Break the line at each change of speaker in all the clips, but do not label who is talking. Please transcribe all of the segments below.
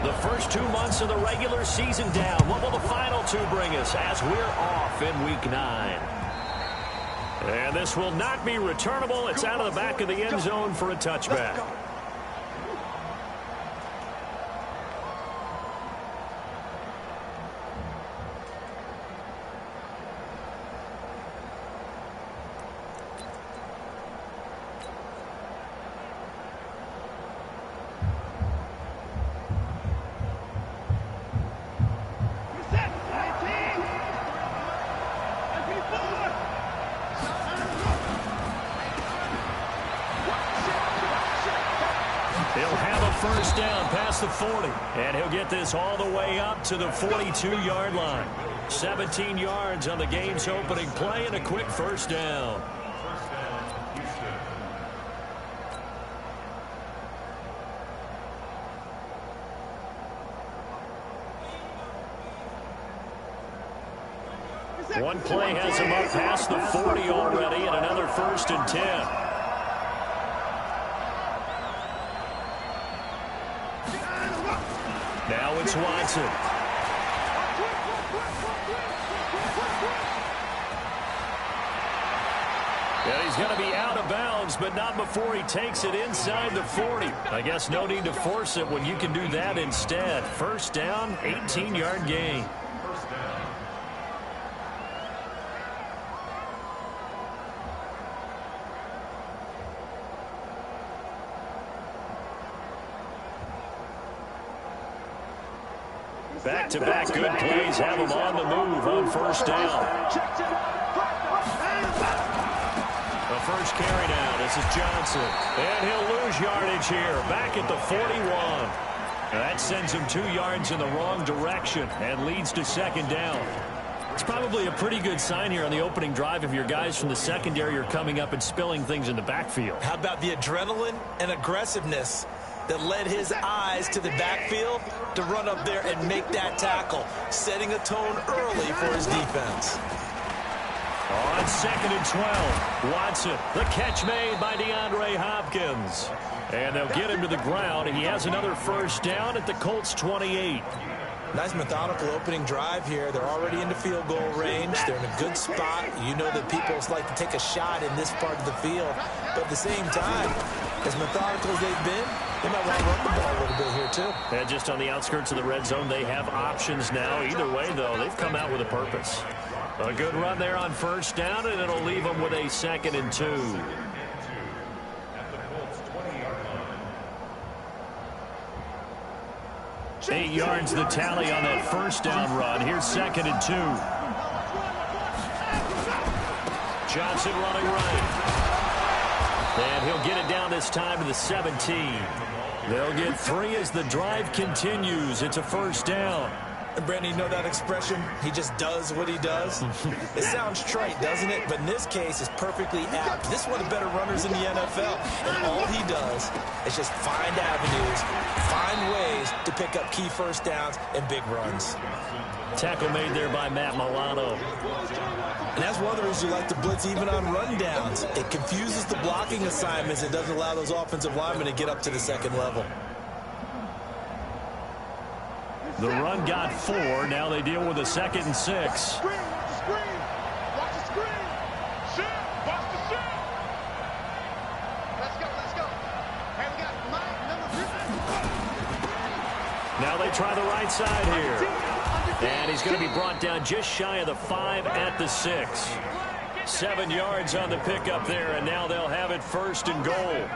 The first 2 months of the regular season down. What will the final two bring us as we're off in Week 9? And this will not be returnable. It's out of the back of the end zone for a touchback. First down past the 40, and he'll get this all the way up to the 42-yard line. 17 yards on the game's opening play and a quick first down. One play has him up past the 40 already, and another 1st and 10. Now it's Watson. And he's going to be out of bounds, but not before he takes it inside the 40. I guess no need to force it when you can do that instead. First down, 18-yard gain. Back-to-back good plays have him on the move on first down. The first carry down. This is Johnson. And he'll lose yardage here. Back at the 41. That sends him 2 yards in the wrong direction and leads to second down. It's probably a pretty good sign here on the opening drive if your guys from the secondary are coming up and spilling things in the backfield.
How about the adrenaline and aggressiveness that led his eyes to the backfield to run up there and make that tackle, setting a tone early for his defense.
On 2nd and 12, Watson, the catch made by DeAndre Hopkins. And they'll get him to the ground, and he has another first down at the Colts 28.
Nice methodical opening drive here. They're already into field goal range. They're in a good spot. You know that people like to take a shot in this part of the field. But at the same time, as methodical as they've been, they might want to run the ball a little bit here, too.
And just on the outskirts of the red zone, they have options now. Either way, though, they've come out with a purpose. A good run there on first down, and it'll leave them with a 2nd and 2. Eight yards the tally on that first down run. Here's 2nd and 2. Johnson running right. And he'll get it down this time to the 17. They'll get 3 as the drive continues. It's a first down.
And Brandon, you know that expression? He just does what he does. It sounds trite, doesn't it? But in this case, it's perfectly apt. This is one of the better runners in the NFL. And all he does is just find avenues, find ways to pick up key first downs and big runs.
Tackle made there by Matt Milano.
And that's one of the reasons you like to blitz even on rundowns. It confuses the blocking assignments. It doesn't allow those offensive linemen to get up to the second level.
The run got 4. Now they deal with a 2nd and 6.
Watch the screen. Watch the screen. Shoot. Watch the shoot. Let's go. Let's go. Hey, we got Mike, number 3.
Now they try the right side here. And he's going to be brought down just shy of the 5 at the 6. 7 yards on the pickup there, and now they'll have it 1st and goal.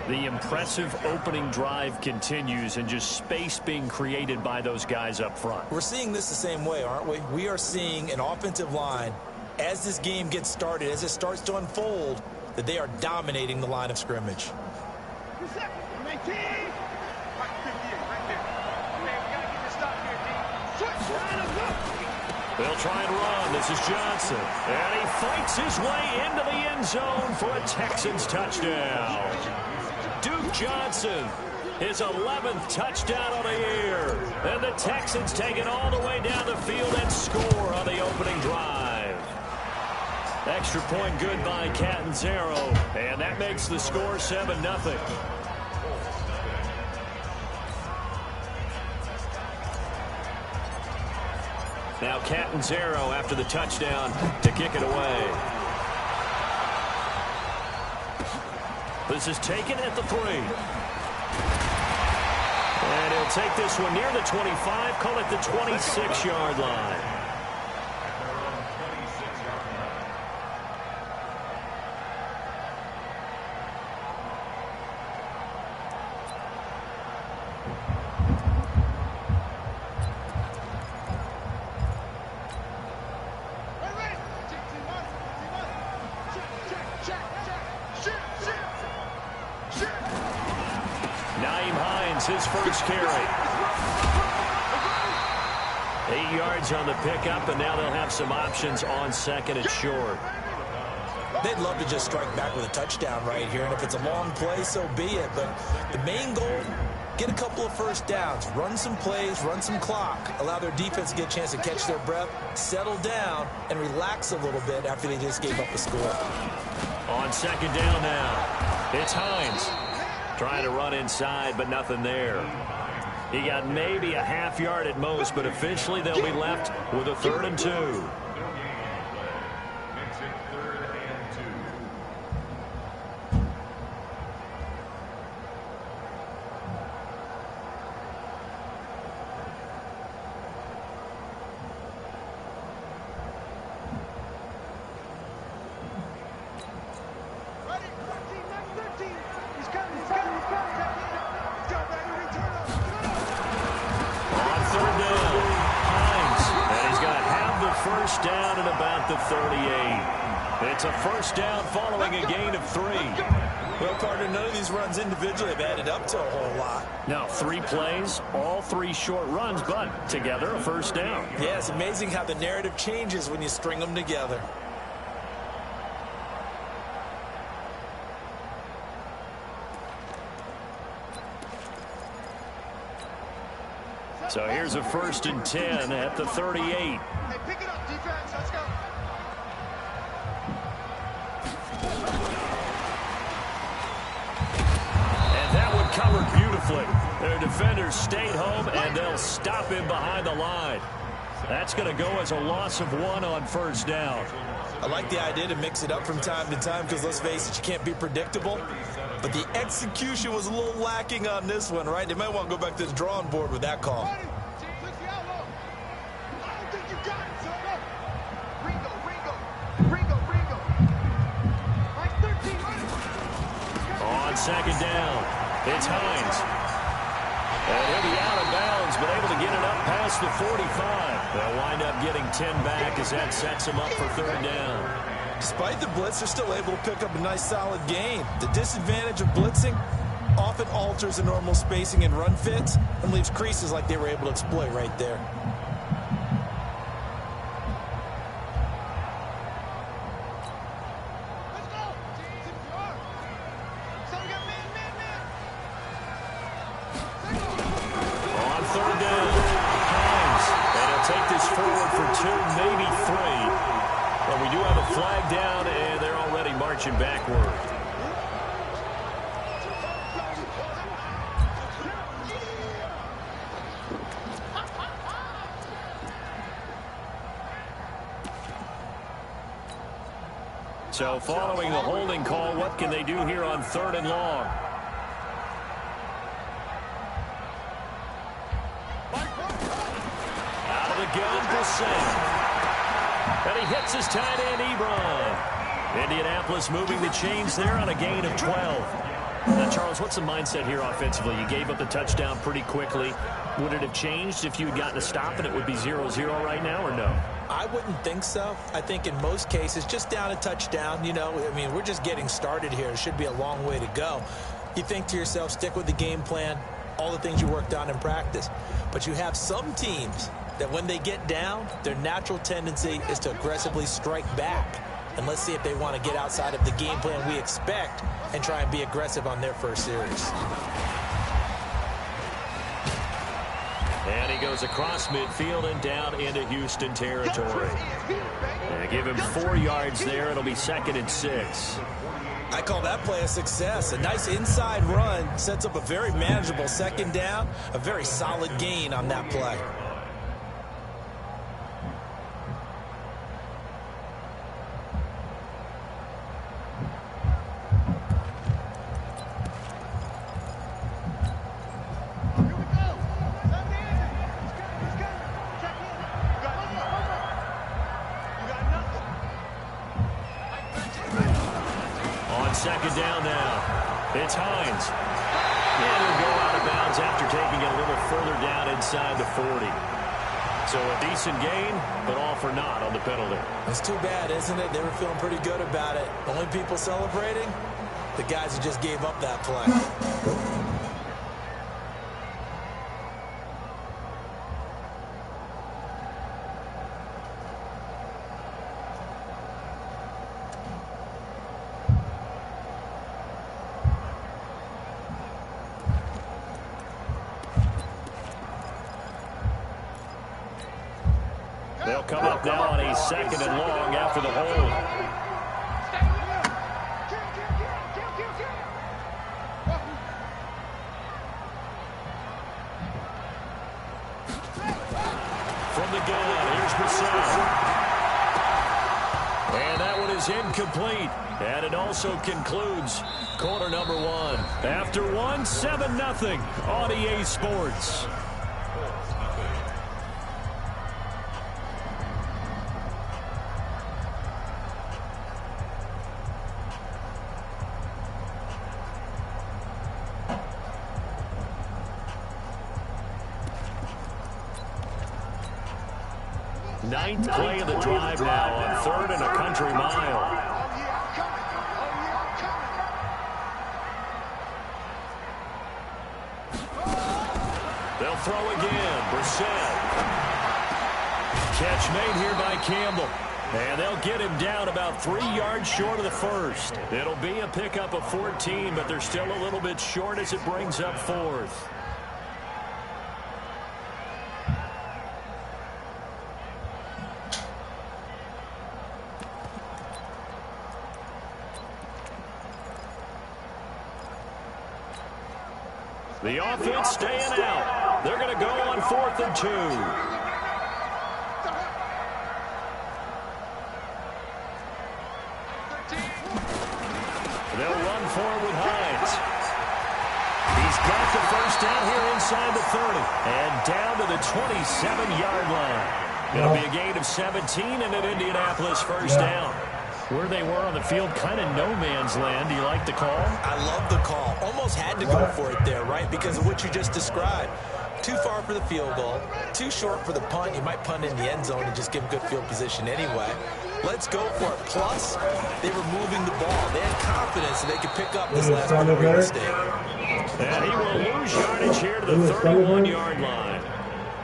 The impressive opening drive continues, and just space being created by those guys up front.
We're seeing this the same way, aren't we? We are seeing an offensive line, as this game gets started, as it starts to unfold, that they are dominating the line of scrimmage.
They'll try and run. This is Johnson. And he fights his way into the end zone for a Texans touchdown. Duke Johnson, his 11th touchdown on the year. And the Texans take it all the way down the field and score on the opening drive. Extra point good by Catanzaro. And that makes the score 7-0. Now Catanzaro after the touchdown to kick it away. This is taken at the 3. And he'll take this one near the 25, call it the 26-yard line. His first carry. 8 yards on the pickup, and now they'll have some options on second and short.
They'd love to just strike back with a touchdown right here, and if it's a long play, so be it. But the main goal, get a couple of first downs, run some plays, run some clock, allow their defense to get a chance to catch their breath, settle down, and relax a little bit after they just gave up a score.
On second down now, it's Hines. Trying to run inside, but nothing there. He got maybe a half yard at most, but officially they'll be left with a 3rd and 2. First down at about the 38. It's a first down following a gain of 3.
Well, Carter, none of these runs individually have added up to a whole lot.
Now, 3 plays, all 3 short runs, but together a first down.
Yeah, it's amazing how the narrative changes when you string them together.
So here's a 1st and 10 at the 38.
Hey, pick it up, defense. Let's go.
And that one covered beautifully. Their defenders stayed home, and they'll stop him behind the line. That's going to go as a loss of 1 on first down.
I like the idea to mix it up from time to time because, let's face it, you can't be predictable. But the execution was a little lacking on this one, right? They might want to go back to the drawing board with that call.
On second down, it's Hines. And he'll be out of bounds, but able to get it up past the 45. They'll wind up getting 10 back as that sets them up for 3rd down.
Despite the blitz, they're still able to pick up a nice solid gain. The disadvantage of blitzing often alters the normal spacing and run fits and leaves creases like they were able to exploit right there.
On 3rd down, Hines. And he'll take this forward for 2, maybe 3. But we do have a flag down, and they're already marching backward. So following the holding call, what can they do here on 3rd and long? Out of the gun for Sam. And he hits his tight end, Ebron. Indianapolis moving the chains there on a gain of 12. Now, Charles, what's the mindset here offensively? You gave up the touchdown pretty quickly. Would it have changed if you had gotten a stop and it would be 0-0 right now, or no?
I wouldn't think so. I think in most cases, just down a touchdown, you know, I mean, we're just getting started here. It should be a long way to go. You think to yourself, stick with the game plan, all the things you worked on in practice. But you have some teams that when they get down, their natural tendency is to aggressively strike back. And let's see if they want to get outside of the game plan we expect and try and be aggressive on their first series.
And he goes across midfield and down into Houston territory. And give him 4 yards there. It'll be 2nd and 6.
I call that play a success. A nice inside run sets up a very manageable 2nd down. A very solid gain on that play.
down now. It's Hines. And he'll go out of bounds after taking it a little further down inside the 40. So a decent gain, but all for naught on the penalty.
It's too bad, isn't it? They were feeling pretty good about it. Only people celebrating? The guys who just gave up that play.
They'll come up now on a second and long after the hold. From the gun, here's Brissett. And that one is incomplete. And it also concludes quarter number one. After one, 7-0 on EA Sports. Ninth play of the drive now on 3rd and a country mile. They'll throw again. Brissett. Catch made here by Campbell. And they'll get him down about 3 yards short of the first. It'll be a pickup of 14, but they're still a little bit short as it brings up 4th. The offense staying out. They're going to go on 4th and 2. They'll run forward with Hines. He's got the first down here inside the 30. And down to the 27-yard line. It'll be a gain of 17 and an Indianapolis first down. Where they were on the field, kind of no man's land. Do you like the call?
I love the call. Almost had to go for it there, right? Because of what you just described. Too far for the field goal. Too short for the punt. You might punt in the end zone and just give them good field position anyway. Let's go for it. Plus, they were moving the ball. They had confidence that they could pick up this last bit of real estate.
And he will lose yardage here to the 31-yard line.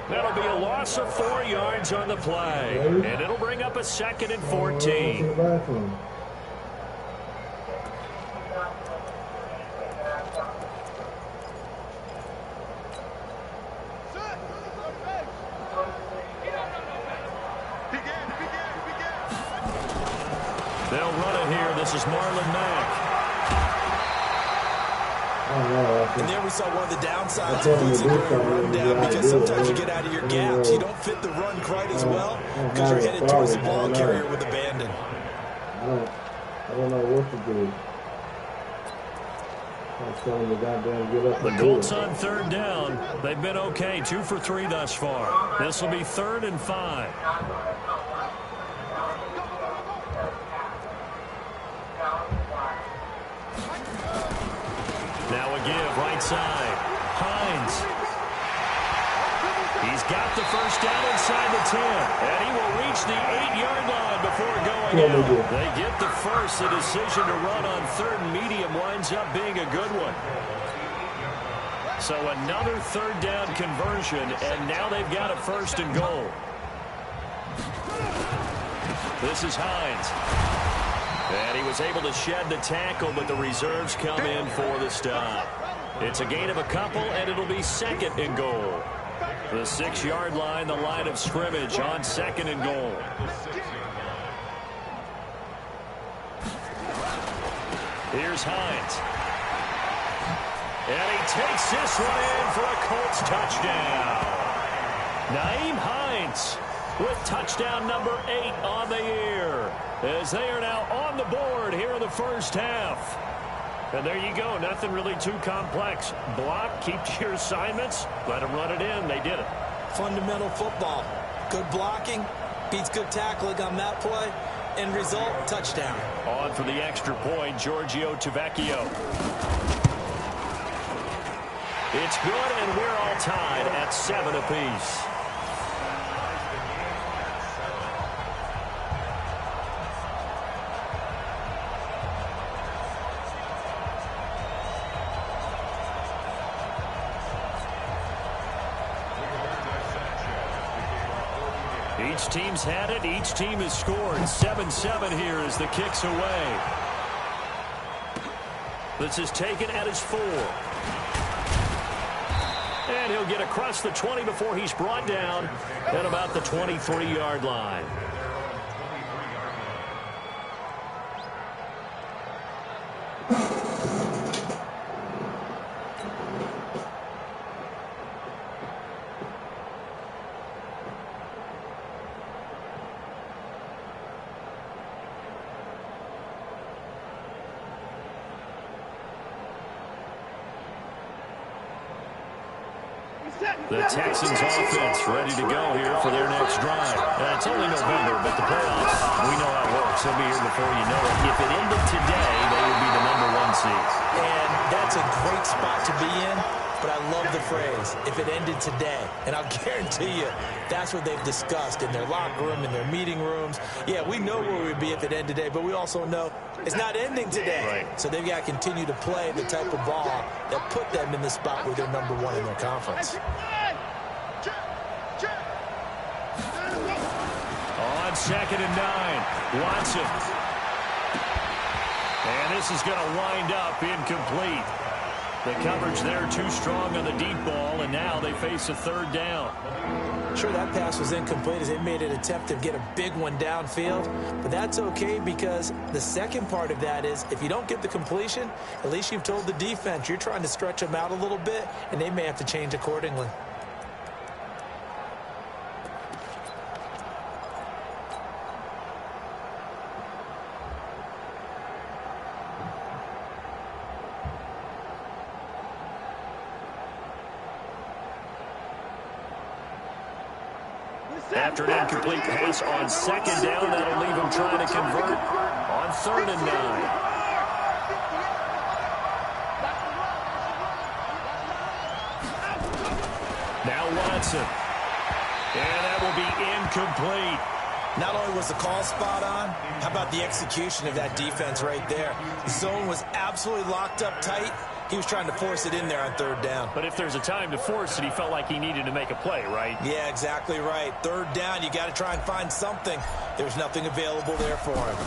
That'll be a loss of 4 yards on the play. And it'll bring up a 2nd and 14. They'll run it here. This is Marlon Mack.
And there we saw one of the downsides of blitzing during a run down, because sometimes you get out of your gaps. You don't fit the run quite as well because you're headed towards the ball carrier with abandon.
I don't know what to do.
The Colts on 3rd down. They've been okay. 2 for 3 thus far. This will be 3rd and 5. Now a give right side. Hines. He's got the first down inside the 10. And he will reach the 8-yard line before going out. They get the first. The decision to run on 3rd and medium winds up being a good one. So another 3rd down conversion, and now they've got a 1st and goal. This is Hines. And he was able to shed the tackle, but the reserves come in for the stop. It's a gain of a couple, and it'll be 2nd and goal. The 6-yard line, the line of scrimmage on 2nd and goal. Here's Hines. And he takes this one in for a Colts touchdown. Nyheim Hines with touchdown number 8 on the year, as they are now on the board here in the first half. And there you go. Nothing really too complex. Block, keep to your assignments, let them run it in. They did it.
Fundamental football. Good blocking beats good tackling on that play. End result, touchdown.
On for the extra point, Giorgio Tavecchio. It's good, and we're all tied at 7 apiece. Each team's had it. Each team has scored. 7-7 here as the kick's away. This is taken at his 4. And he'll get across the 20 before he's brought down at about the 23-yard line. The Texans offense ready to go here for their next drive. It's only November, but the playoffs, we know how it works. They'll be here before you know it. If it ended today, they would be the #1 seed.
And that's a great spot to be in, but I love the phrase, if it ended today. And I'll guarantee you, that's what they've discussed in their locker room, in their meeting rooms. Yeah, we know where we'd be if it ended today, but we also know it's not ending today.
Right.
So they've got to continue to play the type of ball that put them in the spot where they're #1 in their conference.
On 2nd and 9, Watson. And this is going to wind up incomplete. The coverage there too strong on the deep ball, and now they face a 3rd down.
Sure, that pass was incomplete as they made an attempt to get a big one downfield, but that's okay because the second part of that is if you don't get the completion, at least you've told the defense you're trying to stretch them out a little bit, and they may have to change accordingly.
After an incomplete pass on 2nd down, that'll leave him trying to convert on 3rd and 9. Now Watson. And that will be incomplete.
Not only was the call spot on, how about the execution of that defense right there? The zone was absolutely locked up tight. He was trying to force it in there on 3rd down.
But if there's a time to force it, he felt like he needed to make a play, right?
Yeah, exactly right. 3rd down, you got to try and find something. There's nothing available there for him.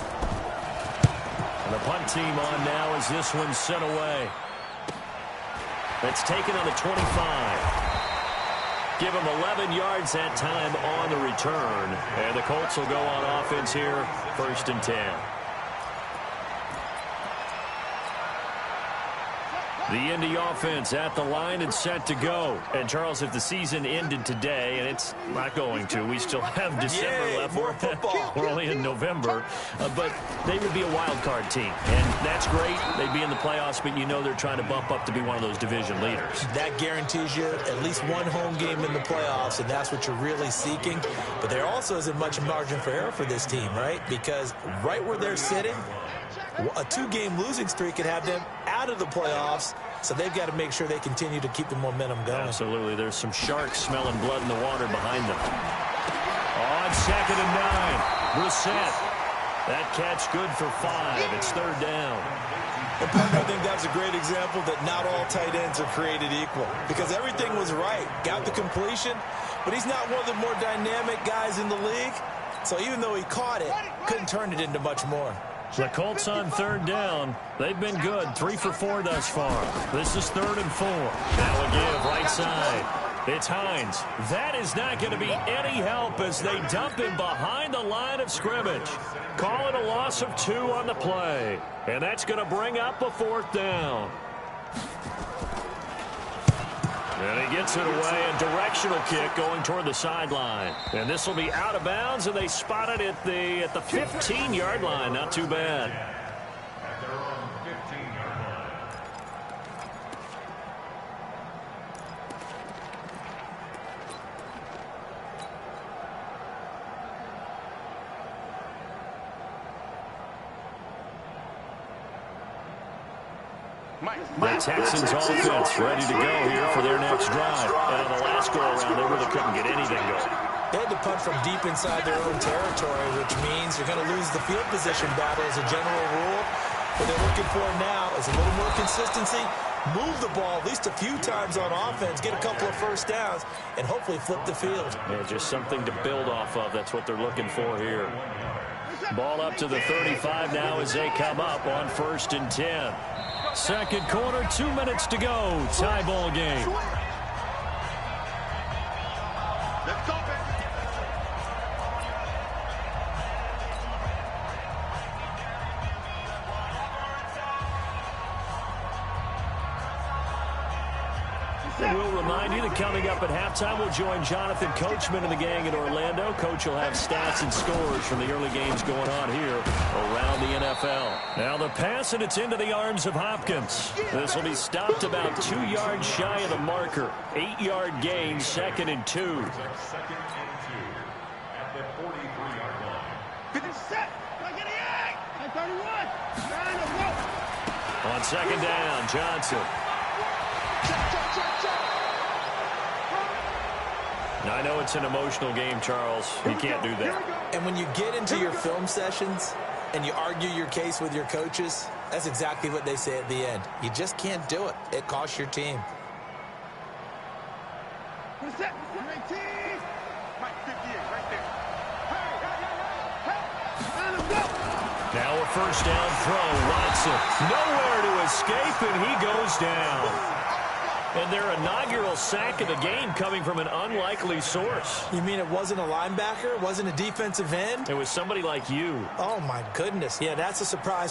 And the punt team on now as this one's sent away. That's taken on the 25. Give him 11 yards that time on the return. And the Colts will go on offense here, 1st and 10. The Indy offense at the line and set to go. And, Charles, if the season ended today, and it's not going to, we still have December left.
More football.
We're only in November. But they would be a wild card team. And that's great. They'd be in the playoffs, but you know they're trying to bump up to be one of those division leaders.
That guarantees you at least one home game in the playoffs, and that's what you're really seeking. But there also isn't much margin for error for this team, right? Because right where they're sitting, a 2-game losing streak could have them out of the playoffs, so they've got to make sure they continue to keep the momentum going.
Absolutely. There's some sharks smelling blood in the water behind them. On 2nd and 9, Brissett. That catch good for 5. It's 3rd down.
And I think that's a great example that not all tight ends are created equal because everything was right. Got the completion, but he's not one of the more dynamic guys in the league. So even though he caught it, couldn't turn it into much more.
The Colts on 3rd down. They've been good. 3 for 4 thus far. This is 3rd and 4. Now a give right side. It's Hines. That is not going to be any help as they dump him behind the line of scrimmage. Call it a loss of 2 on the play. And that's going to bring up a 4th down. And he gets it away, a directional kick going toward the sideline. And this will be out of bounds, and they spot it at the 15-yard line. Not too bad. The Texans offense ready to go here for their next drive. And on the last go-around, they really couldn't get anything going.
They had to punt from deep inside their own territory, which means you're going to lose the field position battle as a general rule. What they're looking for now is a little more consistency, move the ball at least a few times on offense, get a couple of first downs, and hopefully flip the field.
Yeah, just something to build off of. That's what they're looking for here. Ball up to the 35 now as they come up on 1st and 10. Second quarter, 2 minutes to go. Tie ball game.
Let's go, baby.
And we'll remind you that coming up at halftime, we'll join Jonathan Coachman and the gang in Orlando. Coach will have stats and scores from the early games going on here around the NFL. Now the pass, and it's into the arms of Hopkins. This will be stopped about 2 yards shy of the marker. 8-yard gain, 2nd and 2. On 2nd down, Johnson. Now, I know it's an emotional game, Charles. You can't do that.
And when you get into your film sessions and you argue your case with your coaches, that's exactly what they say at the end. You just can't do it. It costs your team.
Now a first down throw. Watson nowhere to escape, and he goes down. And their inaugural sack of the game coming from an unlikely source.
You mean it wasn't a linebacker? It wasn't a defensive end?
It was somebody like you.
Oh, my goodness. Yeah, that's a surprise